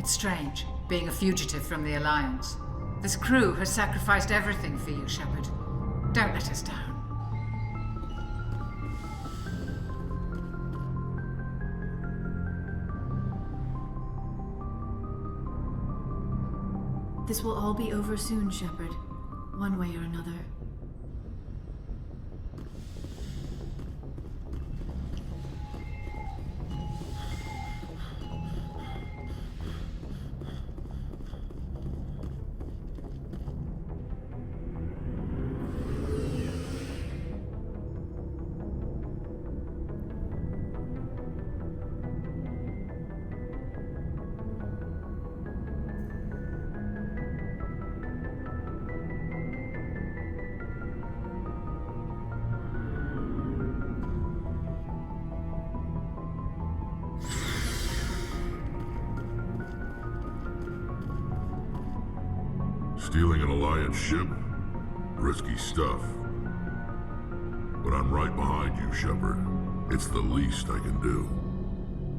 It's strange, being a fugitive from the Alliance. This crew has sacrificed everything for you, Shepard. Don't let us down. This will all be over soon, Shepard. One way or another. Stealing an Alliance ship? Risky stuff. But I'm right behind you, Shepard. It's the least I can do.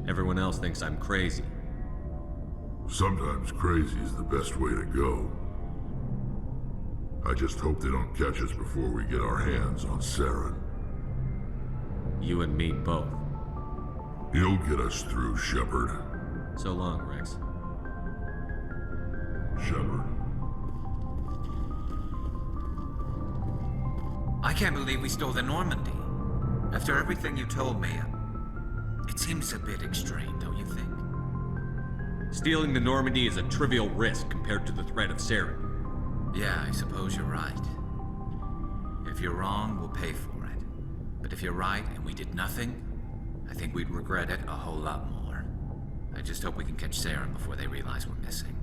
Everyone else thinks I'm crazy. Sometimes crazy is the best way to go. I just hope they don't catch us before we get our hands on Saren. You and me both. He'll get us through, Shepard. So long, Rex. Shepard. I can't believe we stole the Normandy. After everything you told me, it seems a bit extreme, don't you think? Stealing the Normandy is a trivial risk compared to the threat of Saren. Yeah, I suppose you're right. If you're wrong, we'll pay for it. But if you're right and we did nothing, I think we'd regret it a whole lot more. I just hope we can catch Saren before they realize we're missing.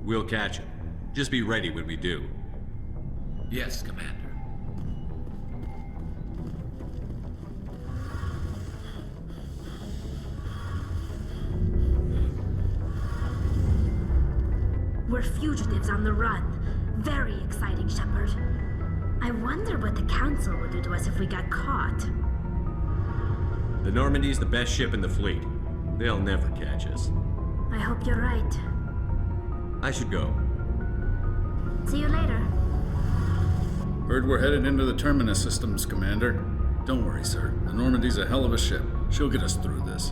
We'll catch him. Just be ready when we do. Yes, Commander. We're fugitives on the run. Very exciting, Shepard. I wonder what the Council would do to us if we got caught. The Normandy's the best ship in the fleet. They'll never catch us. I hope you're right. I should go. See you later. Heard we're headed into the Terminus systems, Commander. Don't worry, sir. The Normandy's a hell of a ship. She'll get us through this.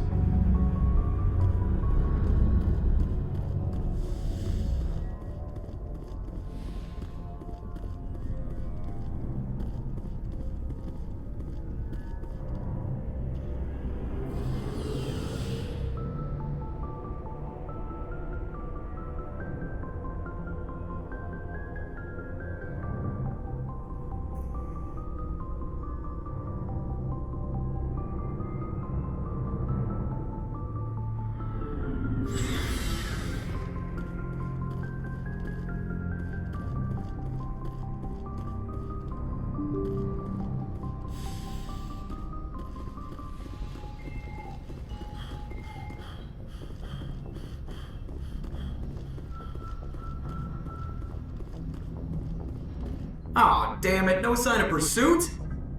Aw, damn it, no sign of pursuit?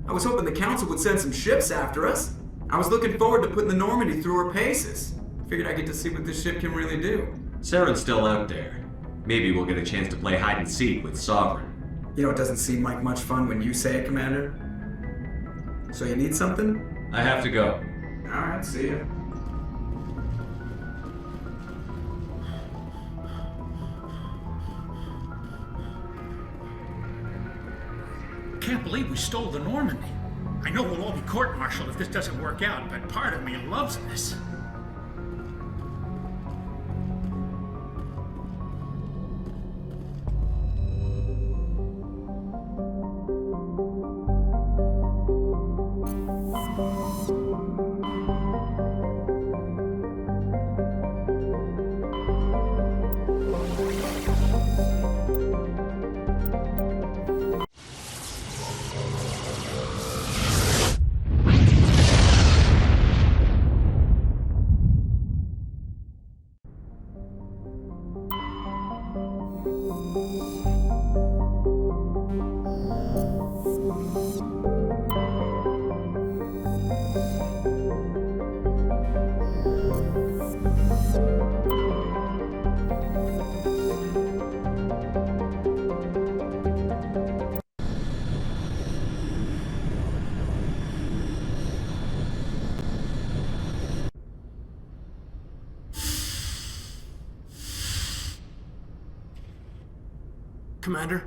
I was hoping the Council would send some ships after us. I was looking forward to putting the Normandy through her paces. Figured I'd get to see what this ship can really do. Saren's still out there. Maybe we'll get a chance to play hide and seek with Sovereign. You know, it doesn't seem like much fun when you say it, Commander. So you need something? I have to go. Alright, see ya. Can't believe we stole the Normandy. I know we'll all be court-martialed if this doesn't work out, but part of me loves this. Commander?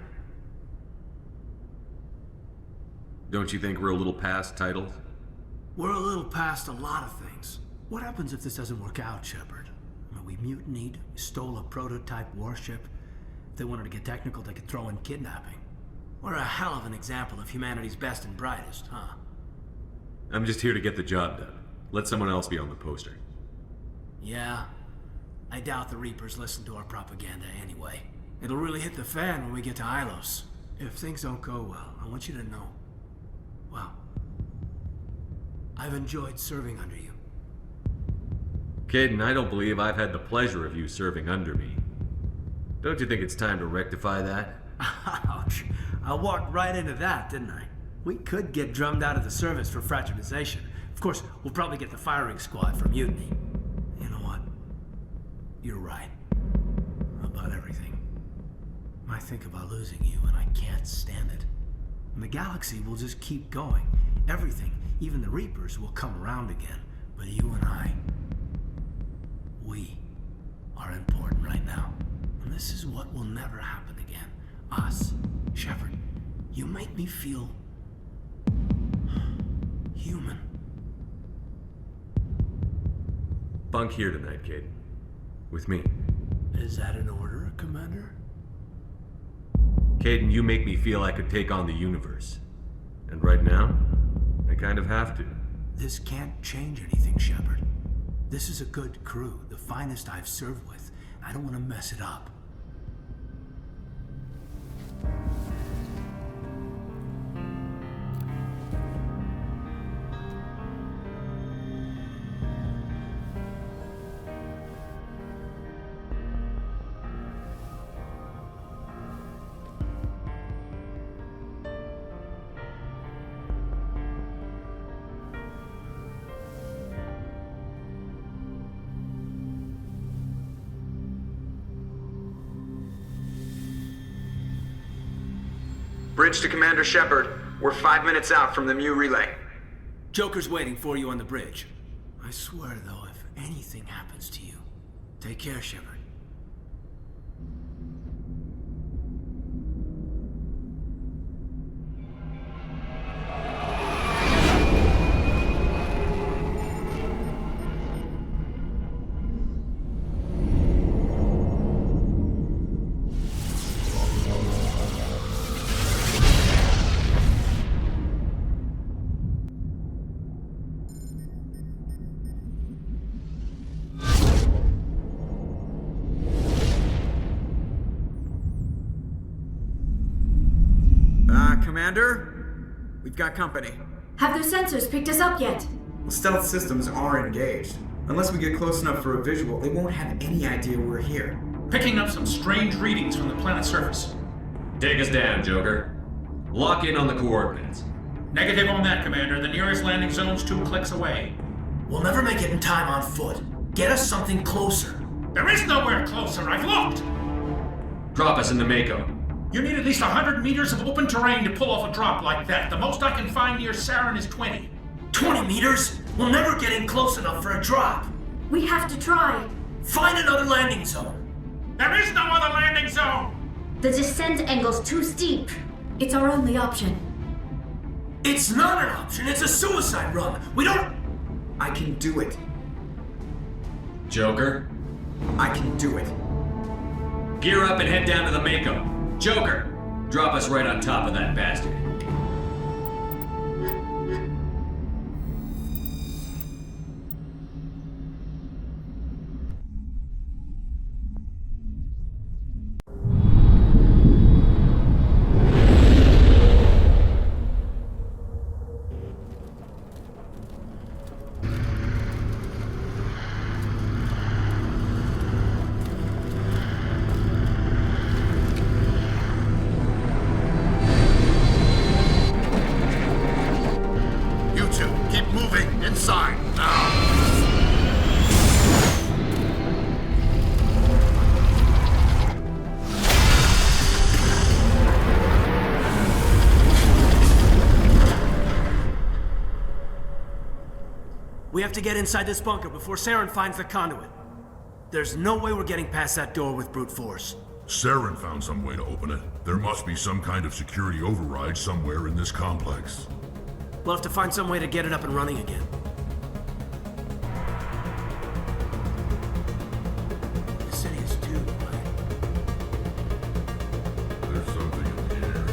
Don't you think we're a little past titles? We're a little past a lot of things. What happens if this doesn't work out, Shepard? I mean, we mutinied, we stole a prototype warship. If they wanted to get technical, they could throw in kidnapping. We're a hell of an example of humanity's best and brightest, huh? I'm just here to get the job done. Let someone else be on the poster. Yeah. I doubt the Reapers listen to our propaganda anyway. It'll really hit the fan when we get to Ilos. If things don't go well, I want you to know, well, I've enjoyed serving under you. Caden, I don't believe I've had the pleasure of you serving under me. Don't you think it's time to rectify that? Ouch. I walked right into that, didn't I? We could get drummed out of the service for fraternization. Of course, we'll probably get the firing squad for mutiny. You know what? You're right. About everything. I think about losing you, and I can't stand it. And the galaxy will just keep going. Everything, even the Reapers, will come around again. But you and I, we are important right now. And this is what will never happen again. Us. Shepard, you make me feel human. Bunk here tonight, Caden. With me. Is that an order, Commander? Caden, you make me feel I could take on the universe. And right now, I kind of have to. This can't change anything, Shepard. This is a good crew, the finest I've served with. I don't want to mess it up. Bridge to Commander Shepard. We're 5 minutes out from the Mu relay. Joker's waiting for you on the bridge. I swear, though, if anything happens to you, take care, Shepard. Commander? We've got company. Have their sensors picked us up yet? Well, stealth systems are engaged. Unless we get close enough for a visual, they won't have any idea we're here. Picking up some strange readings from the planet's surface. Take us down, Joker. Lock in on the coordinates. Negative on that, Commander. The nearest landing zone's 2 clicks away. We'll never make it in time on foot. Get us something closer. There is nowhere closer. I've looked. Drop us in the Mako. You need at least 100 meters of open terrain to pull off a drop like that. The most I can find near Saren is 20. 20 meters? We'll never get in close enough for a drop. We have to try. Find another landing zone. There is no other landing zone! The descent angle's too steep. It's our only option. It's not an option. It's a suicide run. We don't... I can do it. Joker, I can do it. gear up and head down to the Mako. Joker, drop us right on top of that bastard. We have to get inside this bunker before Saren finds the conduit. There's no way we're getting past that door with brute force. Saren found some way to open it. There must be some kind of security override somewhere in this complex. We'll have to find some way to get it up and running again. The city is too quiet. There's something in the air.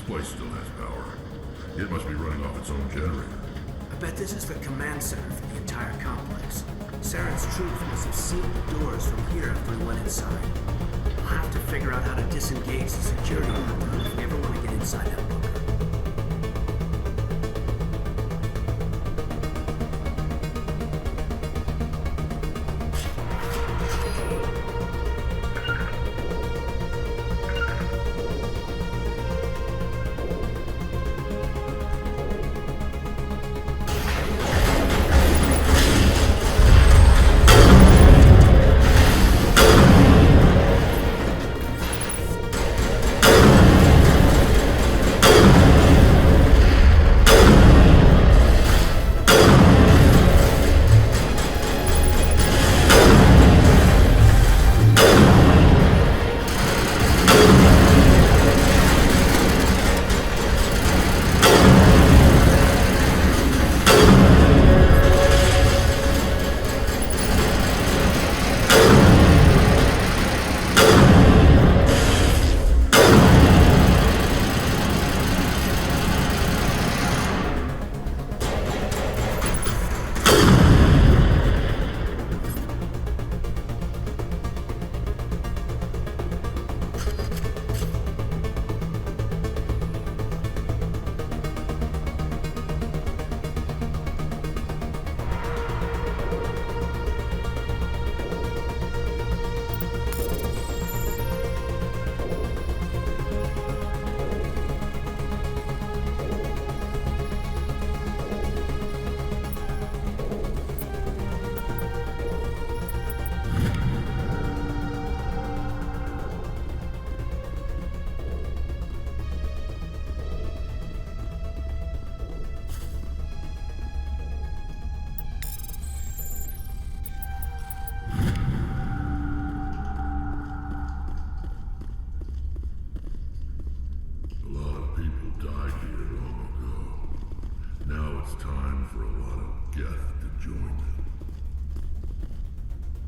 place still has power. It must be running off its own generator. I bet this is the command center for the entire complex. Saren's troops must have sealed the doors from here after we went inside. We'll have to figure out how to disengage the security network if we ever want to get inside that bunker.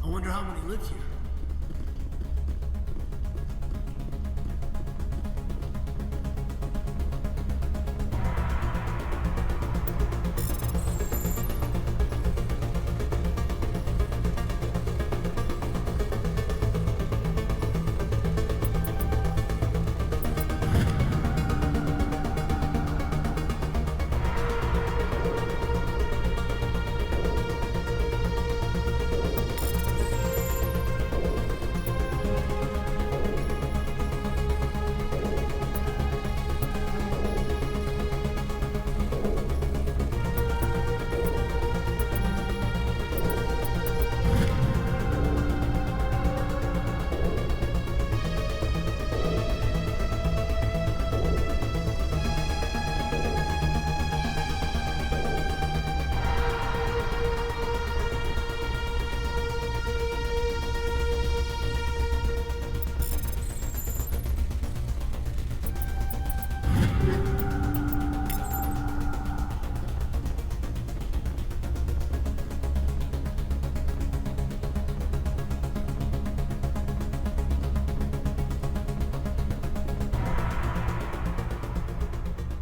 I wonder how many live here.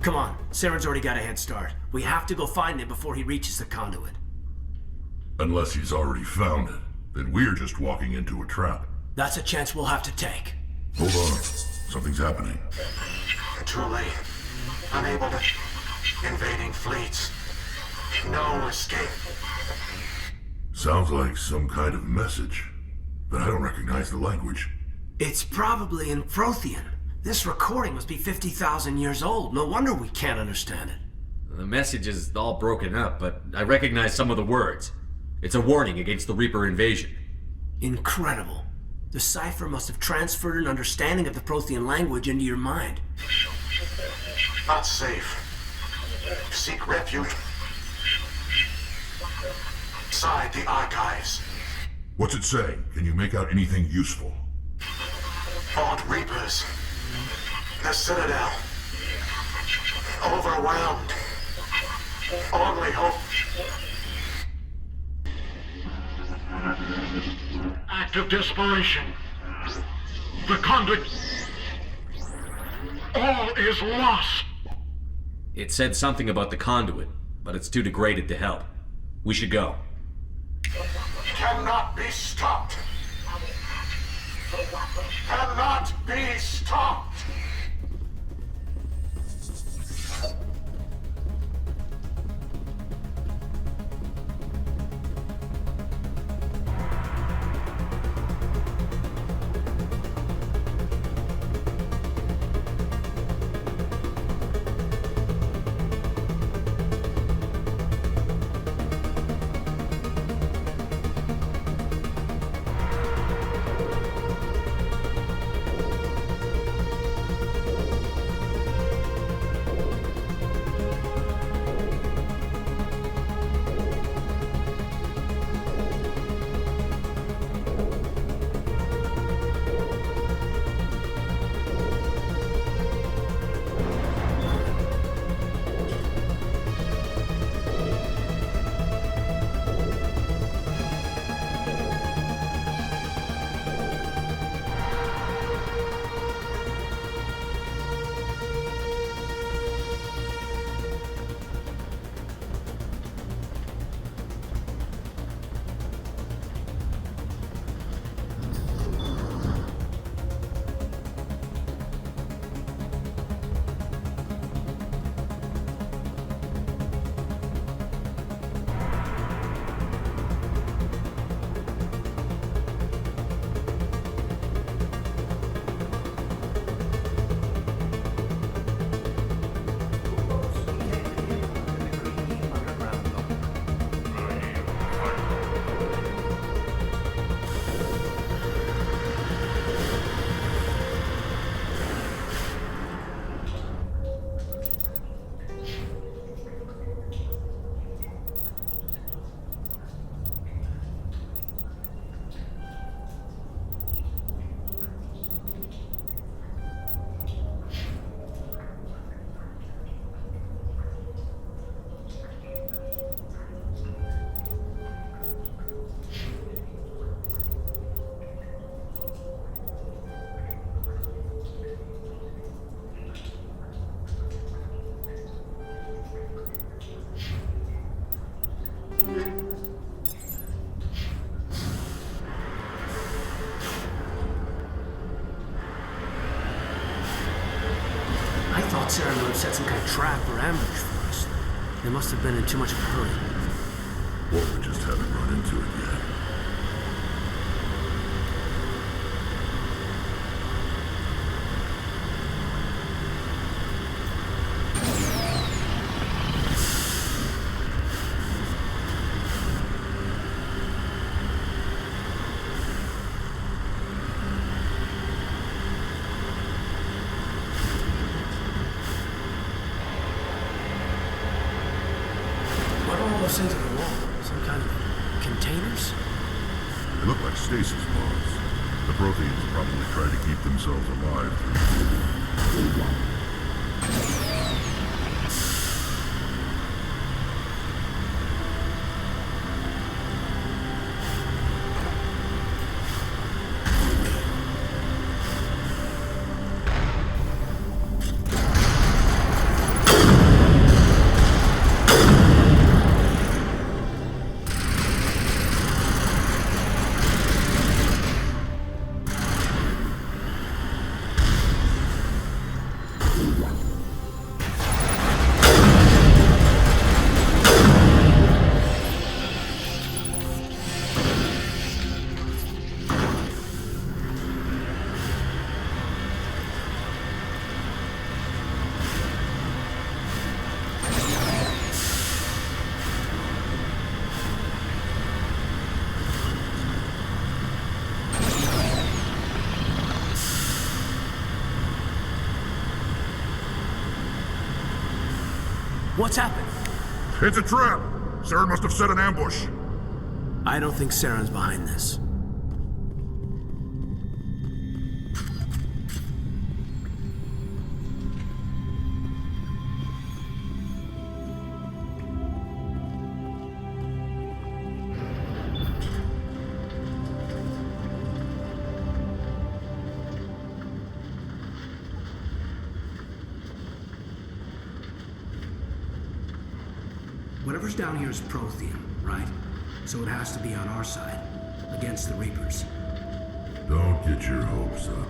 Come on, Saren's already got a head start. We have to go find him before he reaches the conduit. Unless he's already found it, then we're just walking into a trap. That's a chance we'll have to take. Hold on. Something's happening. Too late. Unable to... Invading fleets. No escape. Sounds like some kind of message, but I don't recognize the language. It's probably in Prothean. This recording must be 50,000 years old. No wonder we can't understand it. The message is all broken up, but I recognize some of the words. It's a warning against the Reaper invasion. Incredible. The cipher must have transferred an understanding of the Prothean language into your mind. Not safe. Seek refuge. Inside the archives. What's it saying? Can you make out anything useful? Fought Reapers. The Citadel. Overwhelmed. Only hope. Act of desperation. The Conduit. all is lost. It said something about the conduit, but it's too degraded to help. We should go. Cannot be stopped. Cannot be stopped. Sarah would have set some kind of trap or ambush for us. They must have been in too much of a hurry. Or we just haven't run into it yet. Into the wall. Some kind of containers? They look like stasis pods. The Protheans probably try to keep themselves alive through... What's happened? It's a trap! Saren must have set an ambush. I don't think Saren's behind this. Whatever's down here is Prothean, right? So it has to be on our side, against the Reapers. Don't get your hopes up.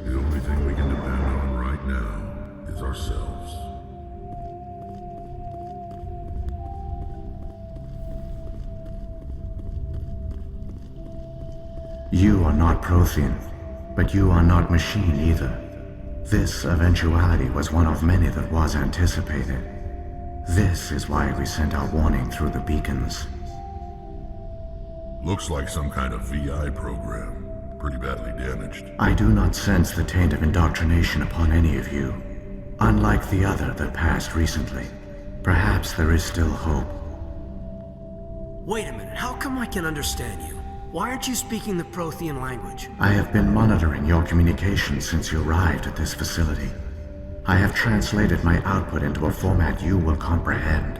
The only thing we can depend on right now is ourselves. You are not Prothean, but you are not machine either. This eventuality was one of many that was anticipated. This is why we sent our warning through the beacons. Looks like some kind of VI program. Pretty badly damaged. I do not sense the taint of indoctrination upon any of you. Unlike the other that passed recently. Perhaps there is still hope. Wait a minute, how come I can understand you? Why aren't you speaking the Prothean language? I have been monitoring your communications since you arrived at this facility. I have translated my output into a format you will comprehend.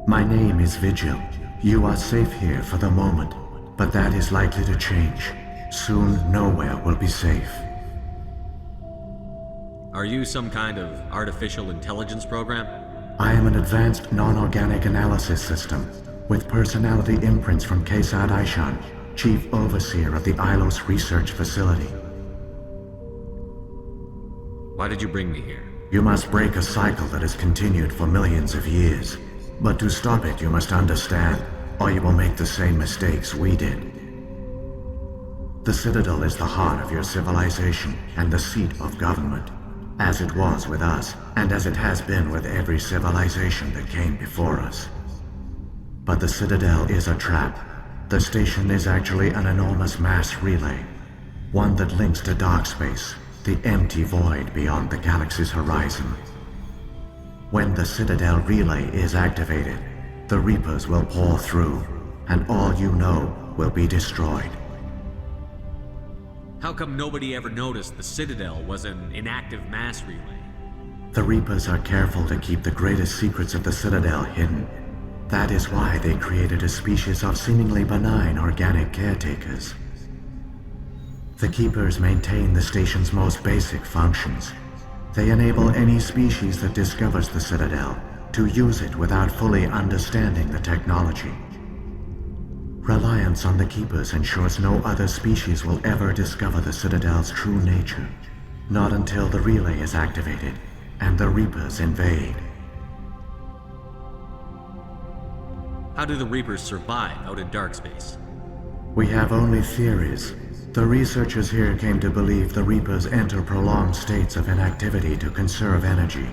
My name is Vigil. You are safe here for the moment, but that is likely to change. Soon, nowhere will be safe. Are you some kind of artificial intelligence program? I am an advanced non-organic analysis system, with personality imprints from Kesad Aishan, Chief Overseer of the Ilos Research Facility. Why did you bring me here? You must break a cycle that has continued for millions of years. But to stop it, you must understand, or you will make the same mistakes we did. The Citadel is the heart of your civilization and the seat of government, as it was with us, and as it has been with every civilization that came before us. But the Citadel is a trap. The station is actually an enormous mass relay, one that links to dark space, the empty void beyond the galaxy's horizon. When the Citadel relay is activated, the Reapers will pour through, and all you know will be destroyed. How come nobody ever noticed the Citadel was an inactive mass relay? The Reapers are careful to keep the greatest secrets of the Citadel hidden. That is why they created a species of seemingly benign organic caretakers. The Keepers maintain the station's most basic functions. They enable any species that discovers the Citadel to use it without fully understanding the technology. Reliance on the Keepers ensures no other species will ever discover the Citadel's true nature. Not until the relay is activated and the Reapers invade. How do the Reapers survive out in dark space? We have only theories. The researchers here came to believe the Reapers enter prolonged states of inactivity to conserve energy.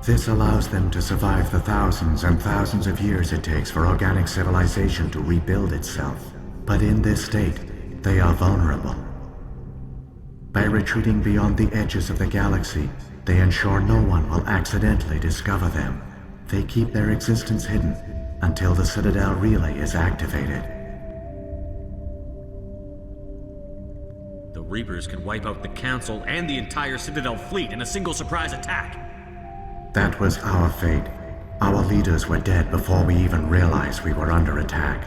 This allows them to survive the thousands and thousands of years it takes for organic civilization to rebuild itself. But in this state, they are vulnerable. By retreating beyond the edges of the galaxy, they ensure no one will accidentally discover them. They keep their existence hidden until the Citadel relay is activated. The Reapers can wipe out the Council and the entire Citadel fleet in a single surprise attack. That was our fate. Our leaders were dead before we even realized we were under attack.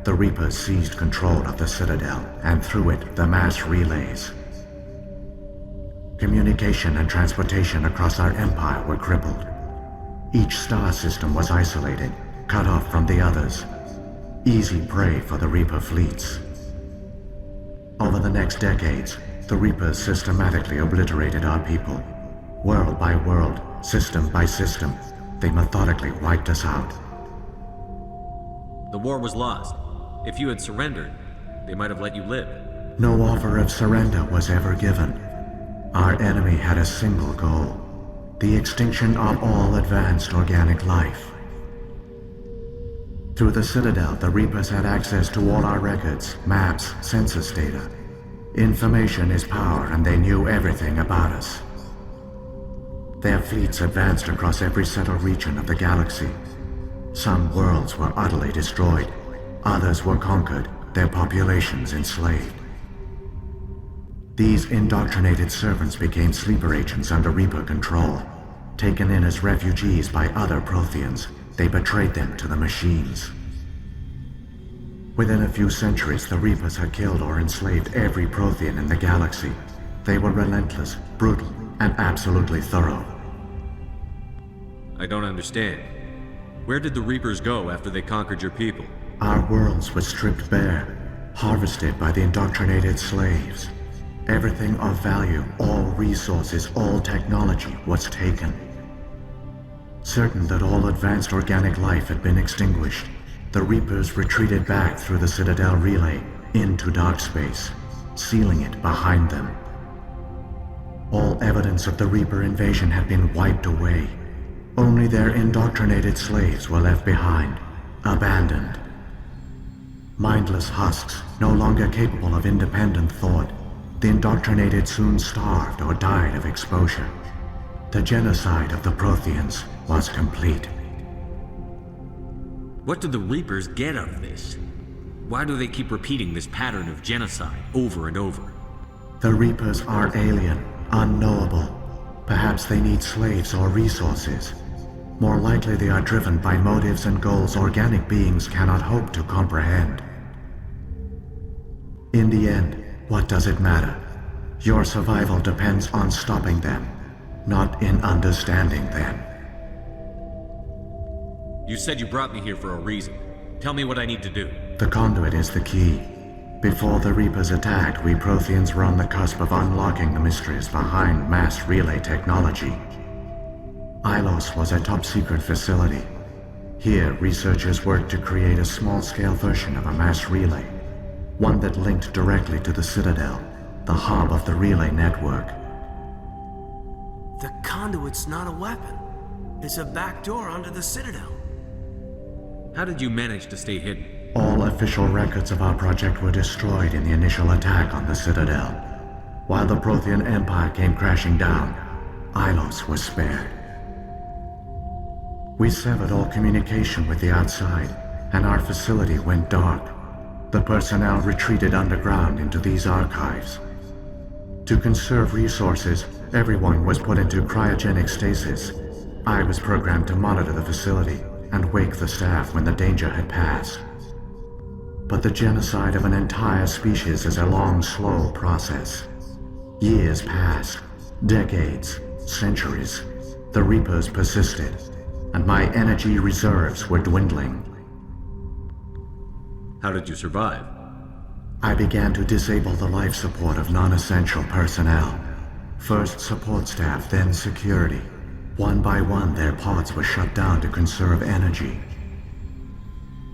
The Reapers seized control of the Citadel, and through it, the mass relays. Communication and transportation across our empire were crippled. Each star system was isolated, cut off from the others. Easy prey for the Reaper fleets. Over the next decades, the Reapers systematically obliterated our people. World by world, system by system, they methodically wiped us out. The war was lost. If you had surrendered, they might have let you live. No offer of surrender was ever given. Our enemy had a single goal: the extinction of all advanced organic life. Through the Citadel, the Reapers had access to all our records, maps, census data. Information is power, and they knew everything about us. Their fleets advanced across every settled region of the galaxy. Some worlds were utterly destroyed. Others were conquered, their populations enslaved. These indoctrinated servants became sleeper agents under Reaper control. Taken in as refugees by other Protheans, they betrayed them to the machines. Within a few centuries, the Reapers had killed or enslaved every Prothean in the galaxy. They were relentless, brutal, and absolutely thorough. I don't understand. Where did the Reapers go after they conquered your people? Our worlds were stripped bare, harvested by the indoctrinated slaves. Everything of value, all resources, all technology was taken. Certain that all advanced organic life had been extinguished, the Reapers retreated back through the Citadel relay into dark space, sealing it behind them. All evidence of the Reaper invasion had been wiped away. Only their indoctrinated slaves were left behind, abandoned. Mindless husks, no longer capable of independent thought, the indoctrinated soon starved or died of exposure. The genocide of the Protheans was complete. What do the Reapers get out of this? Why do they keep repeating this pattern of genocide over and over? The Reapers are alien, unknowable. Perhaps they need slaves or resources. More likely they are driven by motives and goals organic beings cannot hope to comprehend. In the end, what does it matter? Your survival depends on stopping them, not in understanding them. You said you brought me here for a reason. Tell me what I need to do. The Conduit is the key. Before the Reapers attacked, we Protheans were on the cusp of unlocking the mysteries behind mass relay technology. Ilos was a top-secret facility. Here, researchers worked to create a small-scale version of a mass relay, one that linked directly to the Citadel, the hub of the relay network. The Conduit's not a weapon. It's a backdoor onto the Citadel. How did you manage to stay hidden? All official records of our project were destroyed in the initial attack on the Citadel. While the Prothean Empire came crashing down, Ilos was spared. We severed all communication with the outside, and our facility went dark. The personnel retreated underground into these archives. To conserve resources, everyone was put into cryogenic stasis. I was programmed to monitor the facility and wake the staff when the danger had passed. But the genocide of an entire species is a long, slow process. Years passed, decades, centuries. The Reapers persisted, and my energy reserves were dwindling. How did you survive? I began to disable the life support of non-essential personnel. First support staff, then security. One by one, their pods were shut down to conserve energy.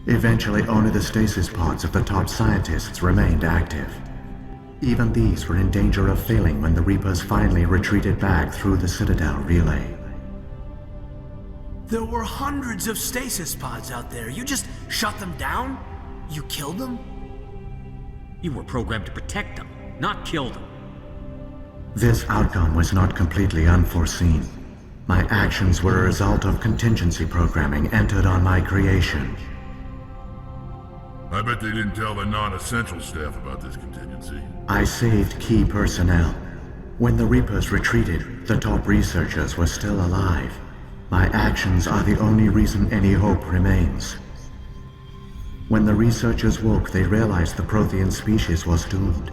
Eventually, only the stasis pods of the top scientists remained active. Even these were in danger of failing when the Reapers finally retreated back through the Citadel relay. There were hundreds of stasis pods out there. You just shut them down? You killed them? You were programmed to protect them, not kill them. This outcome was not completely unforeseen. My actions were a result of contingency programming entered on my creation. I bet they didn't tell the non-essential staff about this contingency. I saved key personnel. When the Reapers retreated, the top researchers were still alive. My actions are the only reason any hope remains. When the researchers woke, they realized the Prothean species was doomed.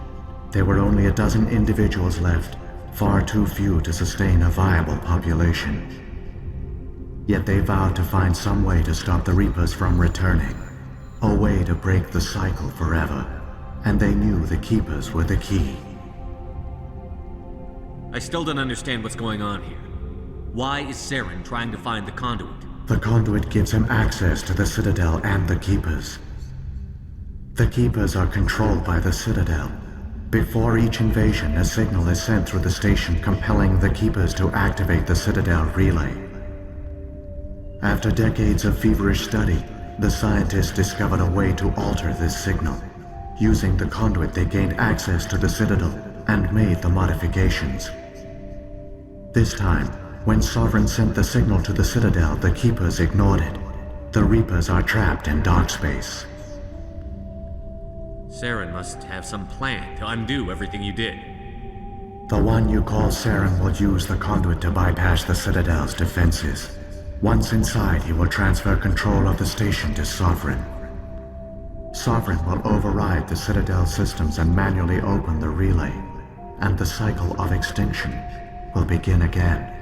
There were only a dozen individuals left, far too few to sustain a viable population. Yet they vowed to find some way to stop the Reapers from returning. A way to break the cycle forever. And they knew the Keepers were the key. I still don't understand what's going on here. Why is Saren trying to find the Conduit? The Conduit gives him access to the Citadel and the Keepers. The Keepers are controlled by the Citadel. Before each invasion, a signal is sent through the station compelling the Keepers to activate the Citadel relay. After decades of feverish study, the scientists discovered a way to alter this signal. Using the Conduit, they gained access to the Citadel and made the modifications. This time, when Sovereign sent the signal to the Citadel, the Keepers ignored it. The Reapers are trapped in dark space. Saren must have some plan to undo everything you did. The one you call Saren will use the Conduit to bypass the Citadel's defenses. Once inside, he will transfer control of the station to Sovereign. Sovereign will override the Citadel systems and manually open the relay, and the cycle of extinction will begin again.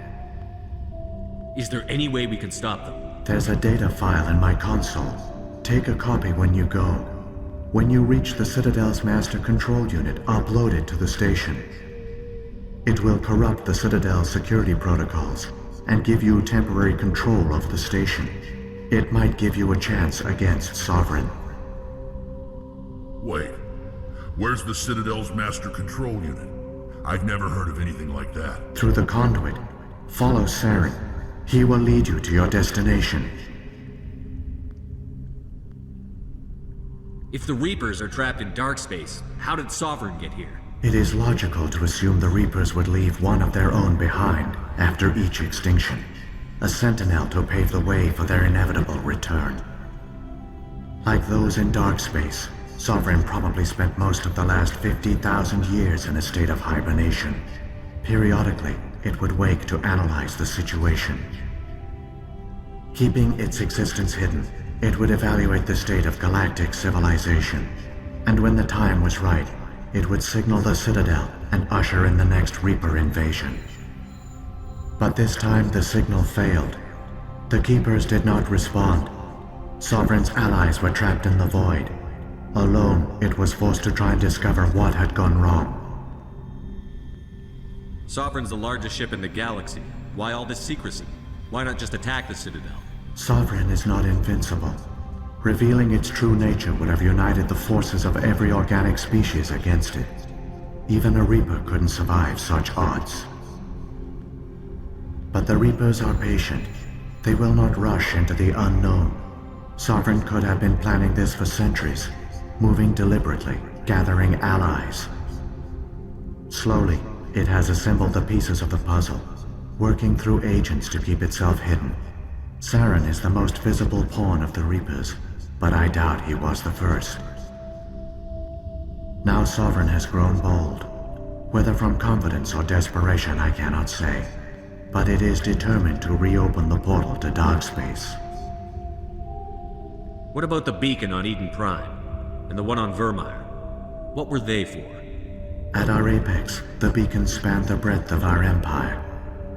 Is there any way we can stop them? There's a data file in my console. Take a copy when you go. When you reach the Citadel's master control unit, upload it to the station. It will corrupt the Citadel's security protocols and give you temporary control of the station. It might give you a chance against Sovereign. Wait, where's the Citadel's master control unit? I've never heard of anything like that. Through the Conduit. Follow Saren. He will lead you to your destination. If the Reapers are trapped in dark space, how did Sovereign get here? It is logical to assume the Reapers would leave one of their own behind after each extinction. A sentinel to pave the way for their inevitable return. Like those in dark space, Sovereign probably spent most of the last 50,000 years in a state of hibernation. Periodically, it would wake to analyze the situation. Keeping its existence hidden, it would evaluate the state of galactic civilization. And when the time was right, it would signal the Citadel and usher in the next Reaper invasion. But this time the signal failed. The Keepers did not respond. Sovereign's allies were trapped in the void. Alone, it was forced to try and discover what had gone wrong. Sovereign's the largest ship in the galaxy. Why all this secrecy? Why not just attack the Citadel? Sovereign is not invincible. Revealing its true nature would have united the forces of every organic species against it. Even a Reaper couldn't survive such odds. But the Reapers are patient. They will not rush into the unknown. Sovereign could have been planning this for centuries, moving deliberately, gathering allies. Slowly, it has assembled the pieces of the puzzle, working through agents to keep itself hidden. Saren is the most visible pawn of the Reapers, but I doubt he was the first. Now Sovereign has grown bold. Whether from confidence or desperation, I cannot say. But it is determined to reopen the portal to dark space. What about the beacon on Eden Prime? And the one on Vermeer? What were they for? At our apex, the beacons spanned the breadth of our empire.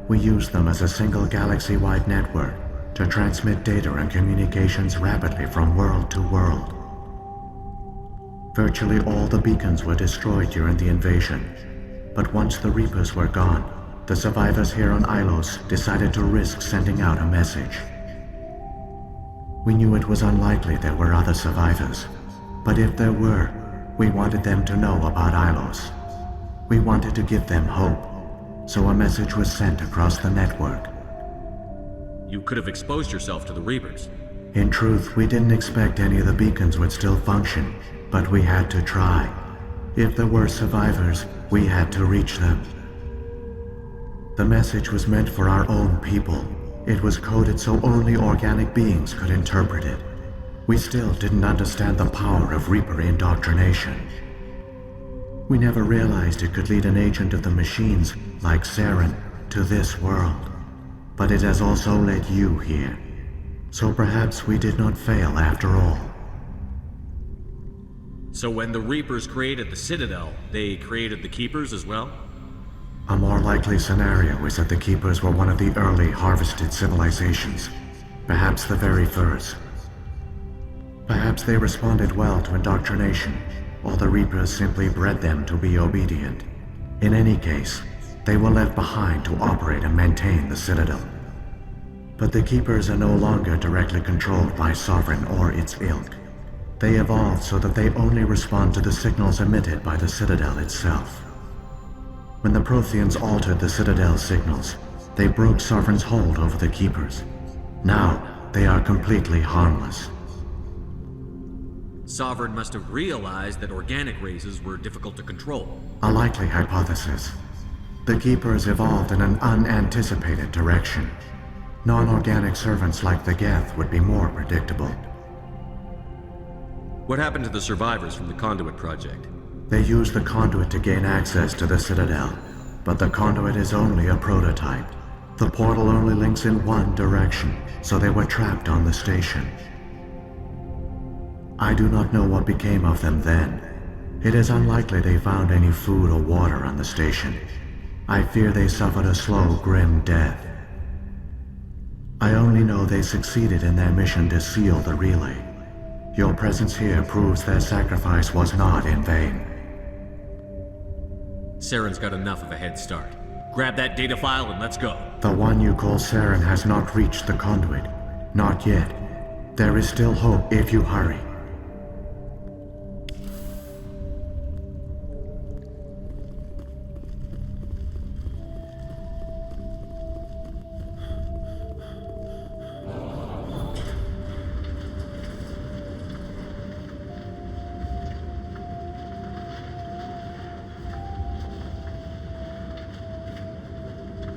We used them as a single galaxy-wide network to transmit data and communications rapidly from world to world. Virtually all the beacons were destroyed during the invasion, but once the Reapers were gone, the survivors here on Ilos decided to risk sending out a message. We knew it was unlikely there were other survivors, but if there were, we wanted them to know about Ilos. We wanted to give them hope, so a message was sent across the network. You could have exposed yourself to the Reapers. In truth, we didn't expect any of the beacons would still function, but we had to try. If there were survivors, we had to reach them. The message was meant for our own people. It was coded so only organic beings could interpret it. We still didn't understand the power of Reaper indoctrination. We never realized it could lead an agent of the machines, like Saren, to this world. But it has also led you here. So perhaps we did not fail after all. So when the Reapers created the Citadel, they created the Keepers as well? A more likely scenario is that the Keepers were one of the early harvested civilizations. Perhaps the very first. Perhaps they responded well to indoctrination, or the Reapers simply bred them to be obedient. In any case, they were left behind to operate and maintain the Citadel. But the Keepers are no longer directly controlled by Sovereign or its ilk. They evolved so that they only respond to the signals emitted by the Citadel itself. When the Protheans altered the Citadel's signals, they broke Sovereign's hold over the Keepers. Now, they are completely harmless. Sovereign must have realized that organic races were difficult to control. A likely hypothesis. The Keepers evolved in an unanticipated direction. Non-organic servants like the Geth would be more predictable. What happened to the survivors from the Conduit project? They used the Conduit to gain access to the Citadel, but the Conduit is only a prototype. The portal only links in one direction, so they were trapped on the station. I do not know what became of them then. It is unlikely they found any food or water on the station. I fear they suffered a slow, grim death. I only know they succeeded in their mission to seal the relay. Your presence here proves their sacrifice was not in vain. Saren's got enough of a head start. Grab that data file and let's go. The one you call Saren has not reached the Conduit. Not yet. There is still hope if you hurry.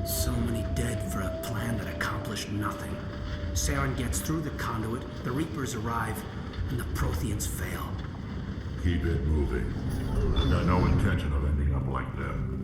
So many dead for a plan that accomplished nothing. Saren gets through the Conduit, the Reapers arrive, and the Protheans fail. Keep it moving. I've got no intention of ending up like that.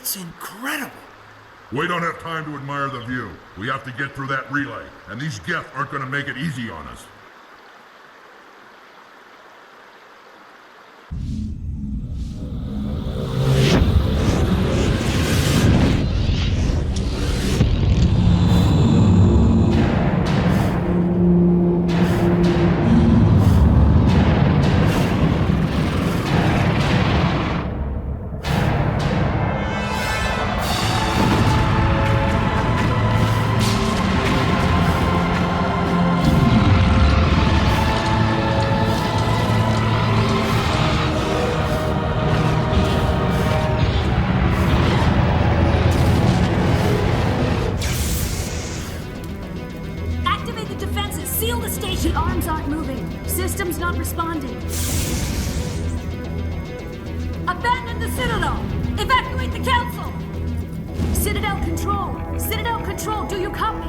That's incredible. We don't have time to admire the view. We have to get through that relay, and these Geth aren't going to make it easy on us. Abandon the Citadel! Evacuate the Council! Citadel Control! Citadel Control, do you copy?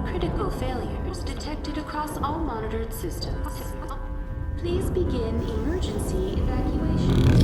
Critical failures detected across all monitored systems. Please begin emergency evacuation.